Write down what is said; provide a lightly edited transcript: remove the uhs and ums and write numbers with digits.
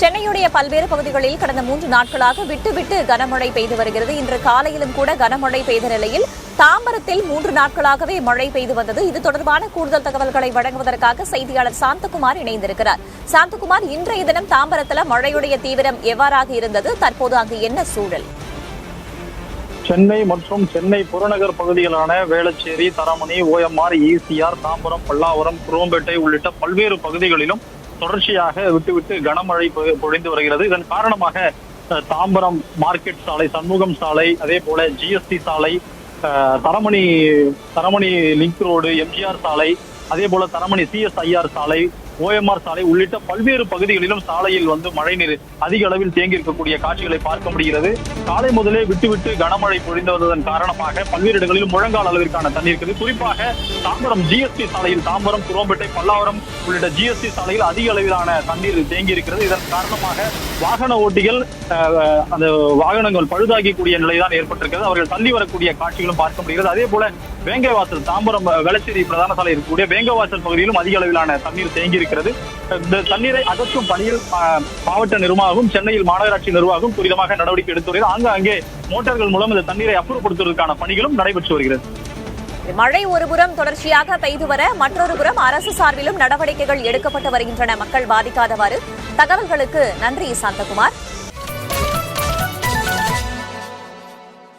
சென்னையுடைய பல்வேறு பகுதிகளில் கடந்த 3 நாட்களாக விட்டு கனமழை பெய்து வருகிறது. இன்று காலையிலும் கூட கனமழை பெய்த நிலையில் தாம்பரத்தில் 3 நாட்களாகவே மழை பெய்து வந்தது. இது தொடர்பான கூடுதல் தகவல்களை வழங்குவதற்காக செய்தியாளர் சாந்தகுமார் இணைந்திருக்கிறார். சாந்தகுமார், இன்றைய தினம் தாம்பரத்தில் மழையுடைய தீவிரம் எவ்வாறாக இருந்தது? தற்போது அங்கு என்ன சூழல்? சென்னை மற்றும் சென்னை புறநகர் பகுதிகளான வேளச்சேரி, தரமணி, ஓஎம்ஆர், ஈசிஆர், தாம்பரம், பல்லாவரம், குரோம்பேட்டை உள்ளிட்ட பல்வேறு பகுதிகளிலும் தொடர்ச்சியாக விட்டு கனமழை பொழிந்து வருகிறது. இதன் காரணமாக தாம்பரம் மார்க்கெட் சாலை, சண்முகம் சாலை, அதே போல ஜிஎஸ்டி சாலை, தரமணி லிங்க் ரோடு, எம்ஜிஆர் சாலை, அதே போல தரமணி சிஎஸ்ஐஆர் சாலை, ஓஎம்ஆர் சாலை உள்ளிட்ட பல்வேறு பகுதிகளிலும் சாலையில் மழைநீர் அதிக அளவில் தேங்கி இருக்கக்கூடிய காட்சிகளை பார்க்க முடிகிறது. காலை முதலே விட்டு கனமழை பொழிந்து வந்ததன் காரணமாக பல்வேறு இடங்களிலும் முழங்கால் அளவிற்கான தண்ணீர் இருக்குது. குறிப்பாக தாம்பரம் ஜிஎஸ்டி சாலையில், தாம்பரம், குரோம்பேட்டை, பல்லாவரம் உள்ளிட்ட ஜிஎஸ்டி சாலையில் அதிக அளவிலான தண்ணீர் தேங்கி இருக்கிறது. இதன் காரணமாக வாகன ஓட்டிகள் அந்த வாகனங்கள் பழுதாகக்கூடிய நிலைதான் ஏற்பட்டிருக்கிறது. அவர்கள் தள்ளி வரக்கூடிய காட்சிகளும் பார்க்க முடிகிறது. அதே போல வேங்கவாசல், தாம்பரம் வேளச்சேரி பிரதான சாலை இருக்கக்கூடிய வேங்கவாசல் பகுதியிலும் அதிக அளவிலான தண்ணீர் தேங்கி இருக்கிறது. இந்த தண்ணீரை அகற்றும் பணியில் மாவட்ட நிர்வாகம், சென்னையில் மாநகராட்சி நிர்வாகம் துரிதமாக நடவடிக்கை எடுத்து வருகிறது. ஆங்காங்கே மோட்டார்கள் மூலம் இந்த தண்ணீரை அப்புறப்படுத்துவதற்கான பணிகளும் நடைபெற்று வருகிறது. மழை ஒருபுறம் தொடர்ச்சியாக பெய்து வர, மற்றொரு புறம் அரசு சார்பிலும் நடவடிக்கைகள் எடுக்கப்பட்டு வருகின்றன மக்கள் பாதிக்காதவாறு. தகவல்களுக்கு நன்றி சாந்தகுமார்.